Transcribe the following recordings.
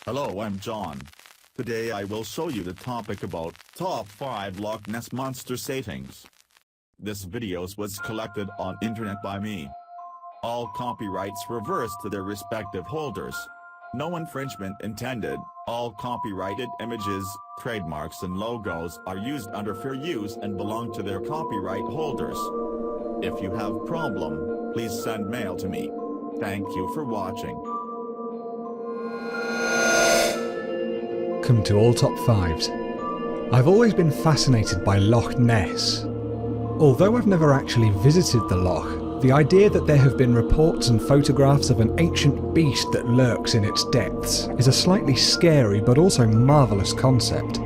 Hello, I'm John. Today I will show you the topic about Top 5 Loch Ness Monster Sightings. This video was collected on internet by me. All copyrights reverse to their respective holders. No infringement intended. All copyrighted images, trademarks and logos are used under fair use and belong to their copyright holders. If you have problem, please send mail to me. Thank you for watching. Welcome to all top 5s. I've always been fascinated by Loch Ness. Although I've never actually visited the loch, the idea that there have been reports and photographs of an ancient beast that lurks in its depths is a slightly scary but also marvellous concept.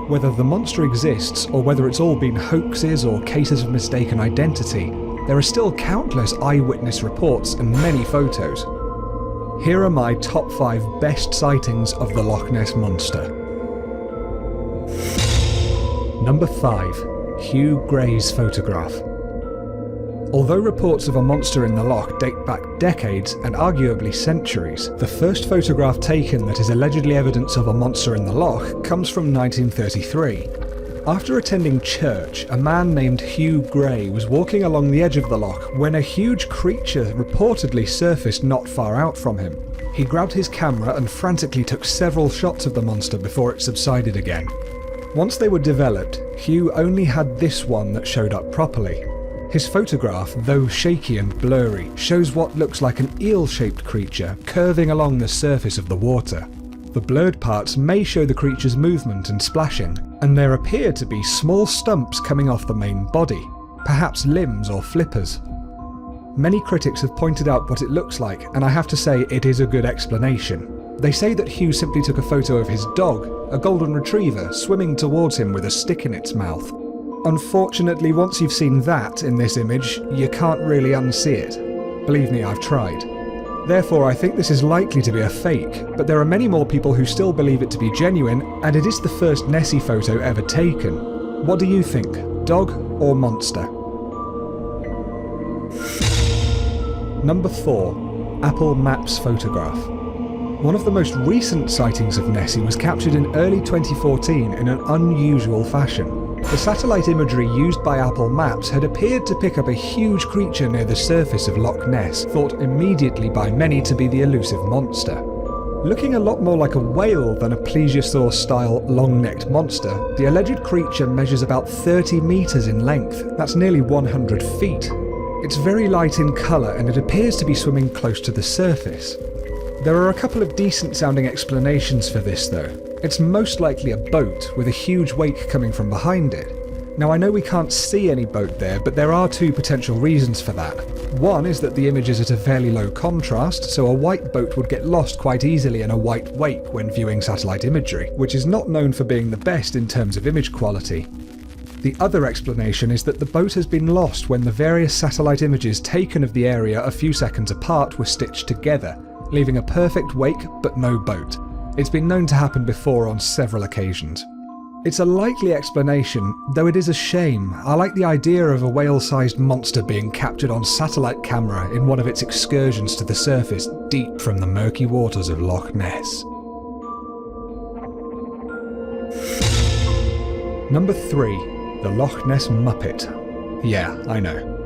Whether the monster exists or whether it's all been hoaxes or cases of mistaken identity, there are still countless eyewitness reports and many photos. Here are my top 5 best sightings of the Loch Ness Monster. Number 5. Hugh Gray's photograph. Although reports of a monster in the loch date back decades and arguably centuries, the first photograph taken that is allegedly evidence of a monster in the loch comes from 1933. After attending church, a man named Hugh Gray was walking along the edge of the loch when a huge creature reportedly surfaced not far out from him. He grabbed his camera and frantically took several shots of the monster before it subsided again. Once they were developed, Hugh only had this one that showed up properly. His photograph, though shaky and blurry, shows what looks like an eel-shaped creature curving along the surface of the water. The blurred parts may show the creature's movement and splashing, and there appear to be small stumps coming off the main body, perhaps limbs or flippers. Many critics have pointed out what it looks like, and I have to say it is a good explanation. They say that Hugh simply took a photo of his dog, a golden retriever, swimming towards him with a stick in its mouth. Unfortunately, once you've seen that in this image, you can't really unsee it. Believe me, I've tried. Therefore, I think this is likely to be a fake, but there are many more people who still believe it to be genuine, and it is the first Nessie photo ever taken. What do you think? Dog or monster? Number 4. Apple Maps photograph. One of the most recent sightings of Nessie was captured in early 2014 in an unusual fashion. The satellite imagery used by Apple Maps had appeared to pick up a huge creature near the surface of Loch Ness, thought immediately by many to be the elusive monster. Looking a lot more like a whale than a plesiosaur-style long-necked monster, the alleged creature measures about 30 metres in length. That's nearly 100 feet. It's very light in colour and it appears to be swimming close to the surface. There are a couple of decent-sounding explanations for this though. It's most likely a boat, with a huge wake coming from behind it. Now I know we can't see any boat there, but there are 2 potential reasons for that. One is that the image is at a fairly low contrast, so a white boat would get lost quite easily in a white wake when viewing satellite imagery, which is not known for being the best in terms of image quality. The other explanation is that the boat has been lost when the various satellite images taken of the area a few seconds apart were stitched together, leaving a perfect wake but no boat. It's been known to happen before on several occasions. It's a likely explanation, though it is a shame. I like the idea of a whale-sized monster being captured on satellite camera in one of its excursions to the surface deep from the murky waters of Loch Ness. Number 3. The Loch Ness Muppet. Yeah, I know.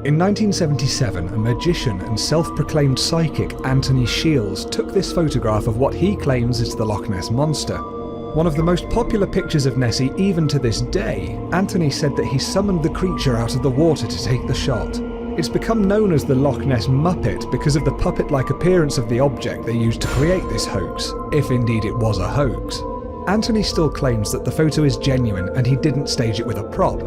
In 1977, a magician and self-proclaimed psychic Anthony Shields took this photograph of what he claims is the Loch Ness Monster. One of the most popular pictures of Nessie even to this day, Anthony said that he summoned the creature out of the water to take the shot. It's become known as the Loch Ness Muppet because of the puppet-like appearance of the object they used to create this hoax, if indeed it was a hoax. Anthony still claims that the photo is genuine and he didn't stage it with a prop,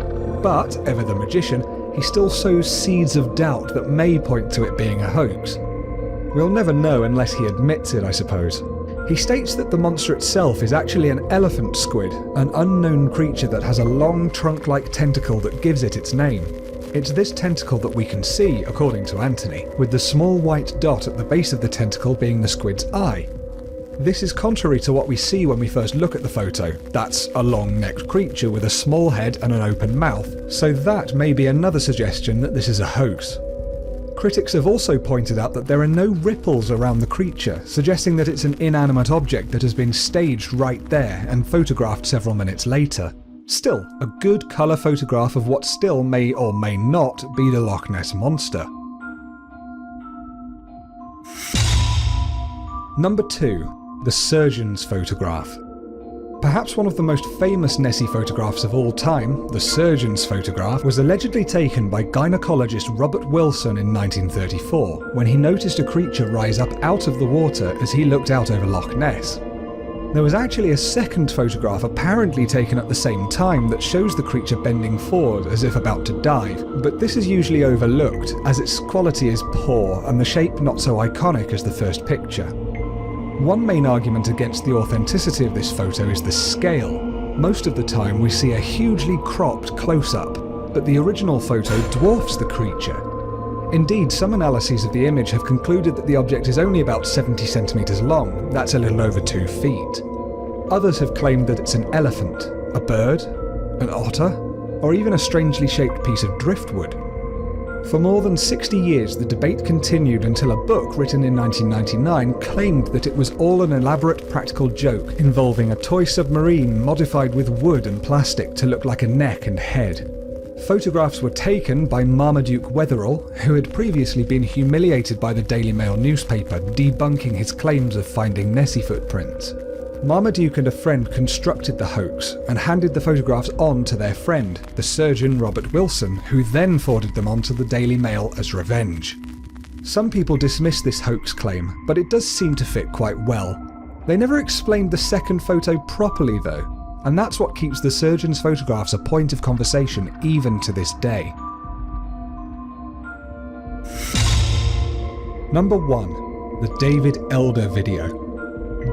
but, ever the magician, he still sows seeds of doubt that may point to it being a hoax. We'll never know unless he admits it, I suppose. He states that the monster itself is actually an elephant squid, an unknown creature that has a long trunk-like tentacle that gives it its name. It's this tentacle that we can see, according to Anthony, with the small white dot at the base of the tentacle being the squid's eye. This is contrary to what we see when we first look at the photo. That's a long-necked creature with a small head and an open mouth, so that may be another suggestion that this is a hoax. Critics have also pointed out that there are no ripples around the creature, suggesting that it's an inanimate object that has been staged right there and photographed several minutes later. Still, a good colour photograph of what still may or may not be the Loch Ness Monster. Number 2. The Surgeon's Photograph. Perhaps one of the most famous Nessie photographs of all time, the Surgeon's Photograph, was allegedly taken by gynecologist Robert Wilson in 1934, when he noticed a creature rise up out of the water as he looked out over Loch Ness. There was actually a second photograph apparently taken at the same time that shows the creature bending forward as if about to dive, but this is usually overlooked as its quality is poor and the shape not so iconic as the first picture. One main argument against the authenticity of this photo is the scale. Most of the time we see a hugely cropped close-up, but the original photo dwarfs the creature. Indeed, some analyses of the image have concluded that the object is only about 70 centimeters long, that's a little over 2 feet. Others have claimed that it's an elephant, a bird, an otter, or even a strangely shaped piece of driftwood. For more than 60 years, the debate continued until a book written in 1999 claimed that it was all an elaborate practical joke involving a toy submarine modified with wood and plastic to look like a neck and head. Photographs were taken by Marmaduke Wetherell, who had previously been humiliated by the Daily Mail newspaper, debunking his claims of finding Nessie footprints. Marmaduke and a friend constructed the hoax and handed the photographs on to their friend, the surgeon Robert Wilson, who then forwarded them on to the Daily Mail as revenge. Some people dismiss this hoax claim, but it does seem to fit quite well. They never explained the second photo properly though, and that's what keeps the surgeon's photographs a point of conversation even to this day. Number 1. The David Elder video.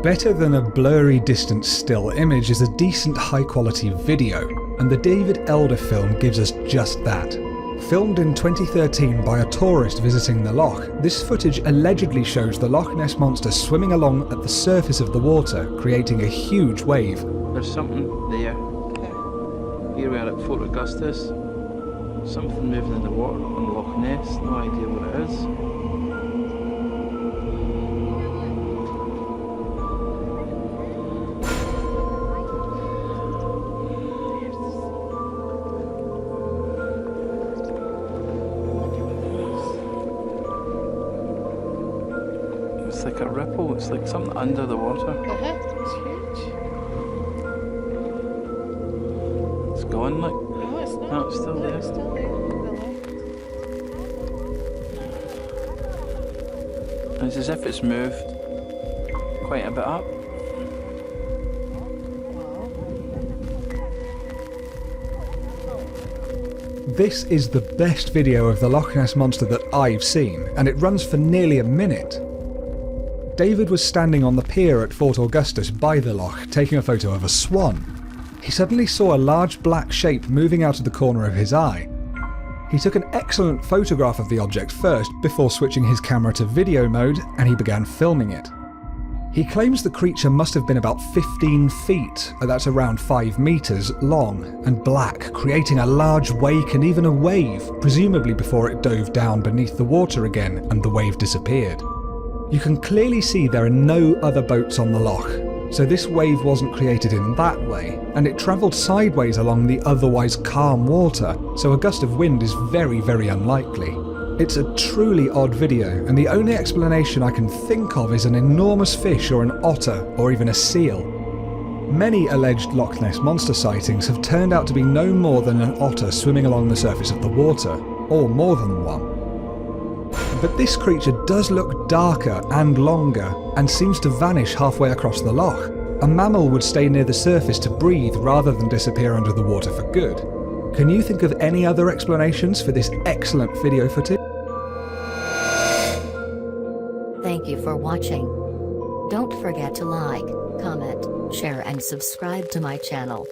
Better than a blurry distant still image is a decent high quality video, and the David Elder film gives us just that. Filmed in 2013 by a tourist visiting the loch, this footage allegedly shows the Loch Ness Monster swimming along at the surface of the water, creating a huge wave. There's something there. Here we are at Fort Augustus. Something moving in the water on Loch Ness, no idea what it is. It's like a ripple, it's like something under the water. It's huge. It's gone, like. No, it's not. No, it's still there. It's still there. The It's as if it's moved quite a bit up. This is the best video of the Loch Ness Monster that I've seen, and it runs for nearly a minute. David was standing on the pier at Fort Augustus by the loch, taking a photo of a swan. He suddenly saw a large black shape moving out of the corner of his eye. He took an excellent photograph of the object first, before switching his camera to video mode, and he began filming it. He claims the creature must have been about 15 feet, that's around 5 meters, long and black, creating a large wake and even a wave, presumably before it dove down beneath the water again and the wave disappeared. You can clearly see there are no other boats on the loch, so this wave wasn't created in that way, and it travelled sideways along the otherwise calm water, so a gust of wind is very, very unlikely. It's a truly odd video, and the only explanation I can think of is an enormous fish or an otter or even a seal. Many alleged Loch Ness Monster sightings have turned out to be no more than an otter swimming along the surface of the water, or more than one. But this creature does look darker and longer, and seems to vanish halfway across the loch. A mammal would stay near the surface to breathe rather than disappear under the water for good. Can you think of any other explanations for this excellent video footage? Thank you for watching. Don't forget to like, comment, share and subscribe to my channel.